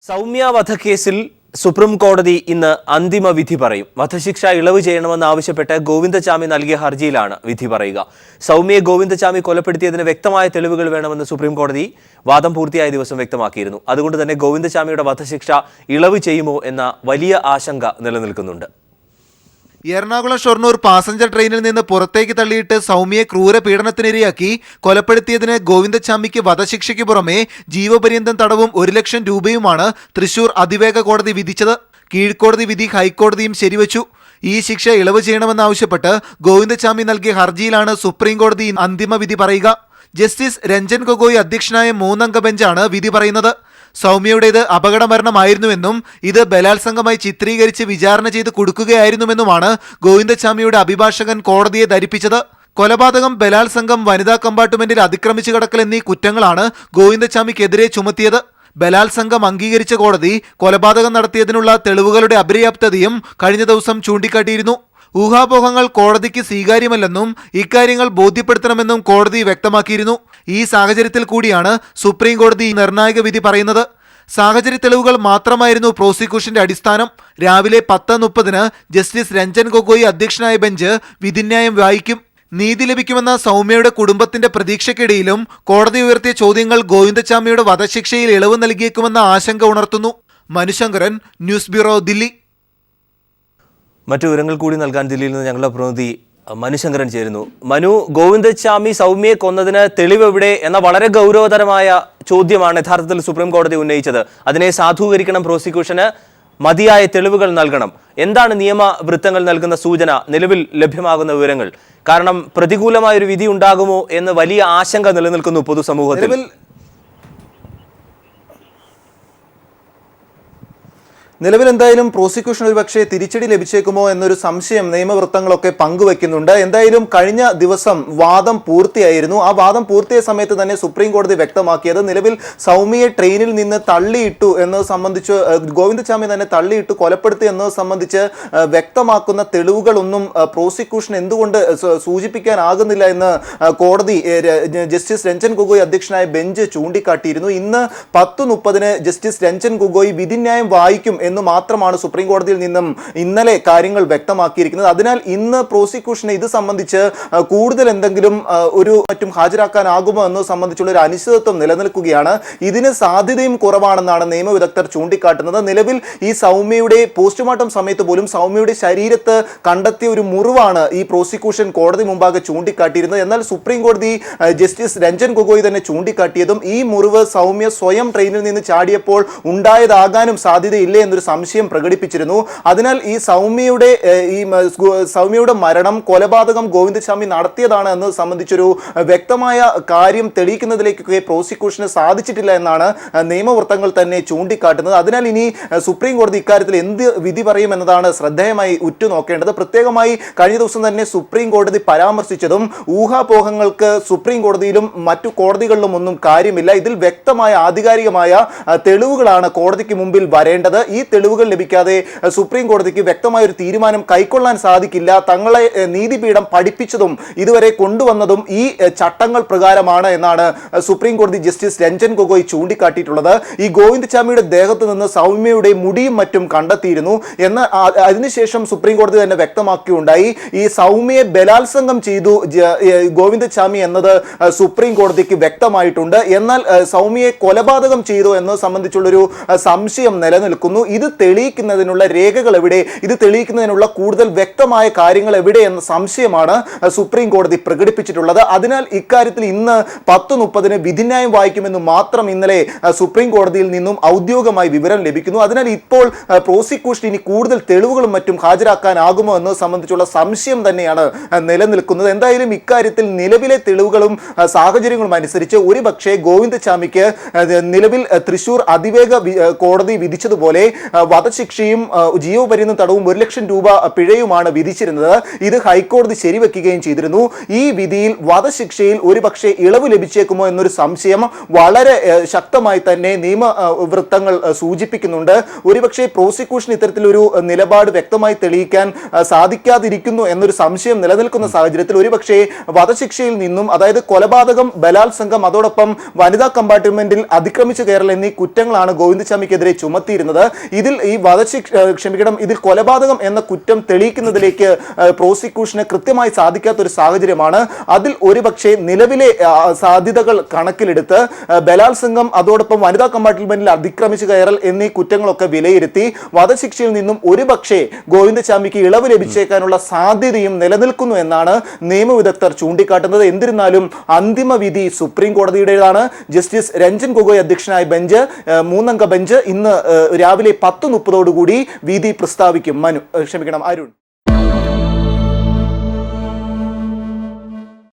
സൗമ്യ വധക്കേസിൽ സുപ്രീം കോടതി ഇന്ന് അന്തിമ വിധി പറയും. വധശിക്ഷ ഇളവ് ചെയ്യണമെന്ന് ആവശ്യപ്പെട്ട് ഗോവിന്ദചാമി നൽകിയ ഹർജിയിലാണ് വിധി പറയുക. സൗമ്യയെ ഗോവിന്ദചാമി കൊലപ്പെടുത്തിയതിന് വ്യക്തമായ തെളിവുകൾ വേണമെന്ന് സുപ്രീം കോടതി വാദം പൂർത്തിയായ ദിവസം വ്യക്തമാക്കിയിരുന്നു. അതുകൊണ്ട് തന്നെ ഗോവിന്ദചാമിയുടെ വധശിക്ഷ ഇളവ് ചെയ്യുമോ എന്ന വലിയ ആശങ്ക നിലനിൽക്കുന്നുണ്ട്. എറണാകുളം ഷൊർണൂർ പാസഞ്ചർ ട്രെയിനിൽ നിന്ന് പുറത്തേക്ക് തള്ളിയിട്ട് സൗമ്യയെ ക്രൂര പീഡനത്തിനിരയാക്കി കൊലപ്പെടുത്തിയതിന് ഗോവിന്ദചാമിക്ക് വധശിക്ഷയ്ക്ക് പുറമെ ജീവപര്യന്തം തടവും 1 ലക്ഷം രൂപയുമാണ് തൃശൂർ അതിവേഗ കോടതി വിധിച്ചത്. കീഴ്ക്കോടതി വിധി ഹൈക്കോടതിയും ശരിവച്ചു. ഈ ശിക്ഷ ഇളവ് ചെയ്യണമെന്നാവശ്യപ്പെട്ട് ഗോവിന്ദചാമി നൽകിയ ഹർജിയിലാണ് സുപ്രീം കോടതി അന്തിമ വിധി പറയുക. ജസ്റ്റിസ് രഞ്ജൻ ഗൊഗോയ് അധ്യക്ഷനായ 3-അംഗ ബെഞ്ചാണ് വിധി പറയുന്നത്. സൗമ്യയുടേത് അപകടമരണമായിരുന്നുവെന്നും ഇത് ബലാത്സംഗമായി ചിത്രീകരിച്ച് വിചാരണ ചെയ്ത് കൊടുക്കുകയായിരുന്നുവെന്നുമാണ് ഗോവിന്ദചാമിയുടെ അഭിഭാഷകൻ കോടതിയെ ധരിപ്പിച്ചത്. കൊലപാതകം, ബലാത്സംഗം, വനിതാ കമ്പാർട്ട്മെന്റിൽ അതിക്രമിച്ചു കടക്കൽ എന്നീ കുറ്റങ്ങളാണ് ഗോവിന്ദചാമിക്കെതിരെ ചുമത്തിയത്. ബലാത്സംഗം അംഗീകരിച്ച കോടതി കൊലപാതകം നടത്തിയതിനുള്ള തെളിവുകളുടെ അപര്യാപ്തതയും കഴിഞ്ഞ ദിവസം ചൂണ്ടിക്കാട്ടിയിരുന്നു. ഊഹാപോഹങ്ങൾ കോടതിക്ക് സ്വീകാര്യമല്ലെന്നും ഇക്കാര്യങ്ങൾ ബോധ്യപ്പെടുത്തണമെന്നും കോടതി വ്യക്തമാക്കിയിരുന്നു. ഈ സാഹചര്യത്തിൽ കൂടിയാണ് സുപ്രീം കോടതി നിർണായക വിധി പറയുന്നത്. സാഹചര്യ തെളിവുകൾ മാത്രമായിരുന്നു പ്രോസിക്യൂഷന്റെ അടിസ്ഥാനം. രാവിലെ 10:30 ജസ്റ്റിസ് രഞ്ജൻ ഗൊഗോയ് അധ്യക്ഷനായ ബെഞ്ച് വിധിന്യായം വായിക്കും. നീതി ലഭിക്കുമെന്ന സൗമ്യയുടെ കുടുംബത്തിന്റെ പ്രതീക്ഷയ്ക്കിടയിലും കോടതി ഉയർത്തിയ ചോദ്യങ്ങൾ ഗോവിന്ദചാമിയുടെ വധശിക്ഷയിൽ ഇളവ് നൽകിയേക്കുമെന്ന ആശങ്ക ഉണർത്തുന്നു. മനുശങ്കരൻ, ന്യൂസ് ബ്യൂറോ, ദില്ലി. മറ്റു വിവരങ്ങൾ കൂടി നൽകാൻ ദില്ലിയിൽ നിന്ന് ഞങ്ങളുടെ പ്രതിനിധി മനുശങ്കരൻ ചേരുന്നു. മനു, ഗോവിന്ദചാമി സൗമ്യയെ കൊന്നതിന് തെളിവ് എവിടെ എന്ന വളരെ ഗൗരവതരമായ ചോദ്യമാണ് യഥാർത്ഥത്തിൽ സുപ്രീം കോടതി ഉന്നയിച്ചത്. അതിനെ സാധൂകരിക്കണം, പ്രോസിക്യൂഷന് മതിയായ തെളിവുകൾ നൽകണം. എന്താണ് നിയമവൃത്തങ്ങൾ നൽകുന്ന സൂചന, നിലവിൽ ലഭ്യമാകുന്ന വിവരങ്ങൾ? കാരണം പ്രതികൂലമായൊരു വിധി ഉണ്ടാകുമോ എന്ന് വലിയ ആശങ്ക നിലനിൽക്കുന്നു പൊതുസമൂഹത്തിൽ. നിലവിൽ എന്തായാലും പ്രോസിക്യൂഷൻ ഒരുപക്ഷെ തിരിച്ചടി ലഭിച്ചേക്കുമോ എന്നൊരു സംശയം നിയമവൃത്തങ്ങളൊക്കെ പങ്കുവെക്കുന്നുണ്ട്. എന്തായാലും കഴിഞ്ഞ ദിവസം വാദം പൂർത്തിയായിരുന്നു. ആ വാദം പൂർത്തിയായ സമയത്ത് തന്നെ സുപ്രീം കോടതി വ്യക്തമാക്കിയത് നിലവിൽ സൗമ്യയെ ട്രെയിനിൽ നിന്ന് തള്ളിയിട്ടു എന്നത് സംബന്ധിച്ച്, ഗോവിന്ദചാമി തന്നെ തള്ളിയിട്ടു കൊലപ്പെടുത്തി എന്നത് സംബന്ധിച്ച് വ്യക്തമാക്കുന്ന തെളിവുകളൊന്നും പ്രോസിക്യൂഷൻ എന്തുകൊണ്ട് സൂചിപ്പിക്കാനാകുന്നില്ല എന്ന് കോടതി ജസ്റ്റിസ് രഞ്ജൻ ഗൊഗോയ് അധ്യക്ഷനായ ബെഞ്ച് ചൂണ്ടിക്കാട്ടിയിരുന്നു. ഇന്ന് 10:30 ജസ്റ്റിസ് രഞ്ജൻ ഗൊഗോയ് വിധിന്യായം വായിക്കും എന്ന് മാത്രമാണ് സുപ്രീം കോടതിയിൽ നിന്നും ഇന്നലെ കാര്യങ്ങൾ വ്യക്തമാക്കിയിരിക്കുന്നത്. അതിനാൽ ഇന്ന് പ്രോസിക്യൂഷന് ഇത് സംബന്ധിച്ച് കൂടുതൽ എന്തെങ്കിലും മറ്റും ഹാജരാക്കാനാകുമോ എന്നത് സംബന്ധിച്ചുള്ള ഒരു അനിശ്ചിതത്വം നിലനിൽക്കുകയാണ്. ഇതിന് സാധ്യതയും കുറവാണെന്നാണ് നിയമവിദഗ്ധർ ചൂണ്ടിക്കാട്ടുന്നത്. നിലവിൽ ഈ സൗമ്യയുടെ പോസ്റ്റ്മോർട്ടം സമയത്ത് പോലും സൗമ്യയുടെ ശരീരത്ത് കണ്ടെത്തിയ ഒരു മുറിവാണ് ഈ പ്രോസിക്യൂഷൻ കോടതി മുമ്പാകെ ചൂണ്ടിക്കാട്ടിയിരുന്നത്. എന്നാൽ സുപ്രീം കോടതി ജസ്റ്റിസ് രഞ്ജൻ ഗൊഗോയ് തന്നെ ചൂണ്ടിക്കാട്ടിയതും ഈ മുറിവ് സൗമ്യ സ്വയം ട്രെയിനിൽ നിന്ന് ചാടിയപ്പോൾ ഉണ്ടായതാകാനും സാധ്യതയില്ലേ എന്നൊരു സംശയം പ്രകടിപ്പിച്ചിരുന്നു. അതിനാൽ ഈ സൗമ്യയുടെ മരണം, കൊലപാതകം ഗോവിന്ദചാമി നടത്തിയതാണ് എന്നത് സംബന്ധിച്ചൊരു വ്യക്തമായ കാര്യം തെളിയിക്കുന്നതിലേക്കൊക്കെ പ്രോസിക്യൂഷന് സാധിച്ചിട്ടില്ല എന്നാണ് നിയമവൃത്തങ്ങൾ തന്നെ ചൂണ്ടിക്കാട്ടുന്നത്. അതിനാൽ ഇനി സുപ്രീം കോടതി ഇക്കാര്യത്തിൽ എന്ത് വിധി പറയും എന്നതാണ് ശ്രദ്ധേയമായി ഉറ്റുനോക്കേണ്ടത്. പ്രത്യേകമായി കഴിഞ്ഞ ദിവസം തന്നെ സുപ്രീം കോടതി പരാമർശിച്ചതും ഊഹാപോഹങ്ങൾക്ക് സുപ്രീം കോടതിയിലും മറ്റു കോടതികളിലും ഒന്നും കാര്യമില്ല. ഇതിൽ വ്യക്തമായ ആധികാരികമായ തെളിവുകളാണ് കോടതിക്ക് മുമ്പിൽ വരേണ്ടത്. ഈ തെളിവുകൾ ലഭിക്കാതെ സുപ്രീം കോടതിക്ക് വ്യക്തമായ ഒരു തീരുമാനം കൈക്കൊള്ളാൻ സാധിക്കില്ല. തങ്ങളെ നീതിപീഠം പഠിപ്പിച്ചതും ഇതുവരെ കൊണ്ടുവന്നതും ഈ ചട്ടങ്ങൾ പ്രകാരമാണ് എന്നാണ് സുപ്രീം കോടതി ജസ്റ്റിസ് രഞ്ജൻ ഗൊഗോയ് ചൂണ്ടിക്കാട്ടിയിട്ടുള്ളത്. ഈ ഗോവിന്ദചാമിയുടെ ദേഹത്ത് നിന്ന് സൗമ്യയുടെ മുടിയും മറ്റും കണ്ടെത്തിയിരുന്നു എന്ന് അതിനുശേഷം സുപ്രീം കോടതി തന്നെ വ്യക്തമാക്കിയുണ്ടായി. ഈ സൗമ്യയെ ബലാത്സംഗം ചെയ്തു ഗോവിന്ദചാമി എന്നത് സുപ്രീം കോടതിക്ക് വ്യക്തമായിട്ടുണ്ട്. എന്നാൽ സൗമ്യയെ കൊലപാതകം ചെയ്തു എന്നത് സംബന്ധിച്ചുള്ളൊരു സംശയം നിലനിൽക്കുന്നു. ഇത് തെളിയിക്കുന്നതിനുള്ള രേഖകൾ എവിടെ, ഇത് തെളിയിക്കുന്നതിനുള്ള കൂടുതൽ വ്യക്തമായ കാര്യങ്ങൾ എവിടെ എന്ന സംശയമാണ് സുപ്രീം കോടതി പ്രകടിപ്പിച്ചിട്ടുള്ളത്. അതിനാൽ ഇക്കാര്യത്തിൽ ഇന്ന് 10:30 വിധിന്യായം വായിക്കുമെന്ന് മാത്രം ഇന്നലെ സുപ്രീം കോടതിയിൽ നിന്നും ഔദ്യോഗികമായി വിവരം ലഭിക്കുന്നു. അതിനാൽ ഇപ്പോൾ പ്രോസിക്യൂഷൻ ഇനി കൂടുതൽ തെളിവുകളും മറ്റും ഹാജരാക്കാനാകുമോ എന്നത് സംബന്ധിച്ചുള്ള സംശയം തന്നെയാണ് നിലനിൽക്കുന്നത്. എന്തായാലും ഇക്കാര്യത്തിൽ നിലവിലെ തെളിവുകളും സാഹചര്യങ്ങളും അനുസരിച്ച് ഒരുപക്ഷെ ഗോവിന്ദചാമിക്ക് നിലവിൽ തൃശൂർ അതിവേഗ കോടതി വിധിച്ചതുപോലെ വധശിക്ഷയും ജീവപര്യന്തം തടവും 1 ലക്ഷം രൂപ പിഴയുമാണ് വിധിച്ചിരുന്നത്. ഇത് ഹൈക്കോടതി ശരിവെക്കുകയും ചെയ്തിരുന്നു. ഈ വിധിയിൽ വധശിക്ഷയിൽ ഒരുപക്ഷെ ഇളവ് ലഭിച്ചേക്കുമോ എന്നൊരു സംശയം വളരെ ശക്തമായി തന്നെ നിയമവൃത്തങ്ങൾ സൂചിപ്പിക്കുന്നുണ്ട്. ഒരുപക്ഷെ പ്രോസിക്യൂഷൻ ഇത്തരത്തിലൊരു നിലപാട് വ്യക്തമായി തെളിയിക്കാൻ സാധിക്കാതിരിക്കുന്നു എന്നൊരു സംശയം നിലനിൽക്കുന്ന സാഹചര്യത്തിൽ ഒരുപക്ഷെ വധശിക്ഷയിൽ നിന്നും, അതായത് കൊലപാതകം, ബലാത്സംഗം, അതോടൊപ്പം വനിതാ കമ്പാർട്ട്മെന്റിൽ അതിക്രമിച്ചു കയറൽ എന്നീ കുറ്റങ്ങളാണ് ഗോവിന്ദചാമിക്കെതിരെ ചുമത്തിയിരുന്നത്. ഇതിൽ ഈ ഇതിൽ കൊലപാതകം എന്ന കുറ്റം തെളിയിക്കുന്നതിലേക്ക് പ്രോസിക്യൂഷന് കൃത്യമായി സാധിക്കാത്തൊരു സാഹചര്യമാണ്. അതിൽ ഒരുപക്ഷെ നിലവിലെ സാധ്യതകൾ കണക്കിലെടുത്ത് ബലാത്സംഗം, അതോടൊപ്പം വനിതാ കമ്പാർട്ട്മെന്റിൽ അതിക്രമിച്ചു കയറൽ എന്നീ കുറ്റങ്ങളൊക്കെ വിലയിരുത്തി വധശിക്ഷയിൽ നിന്നും ഒരുപക്ഷെ ഗോവിന്ദചാമിക്ക് ഇളവ് ലഭിച്ചേക്കാനുള്ള സാധ്യതയും നിലനിൽക്കുന്നു എന്നാണ് നിയമവിദഗ്ധർ ചൂണ്ടിക്കാട്ടുന്നത്. എന്നിരുന്നാലും അന്തിമ വിധി സുപ്രീം കോടതിയുടേതാണ്. ജസ്റ്റിസ് രഞ്ജൻ ഗൊഗോയ് അധ്യക്ഷനായ ബെഞ്ച്, 3 അംഗ ബെഞ്ച് ഇന്ന് രാവിലെ 10:30 വിധി പ്രസ്താവിക്കും. അരുൺ.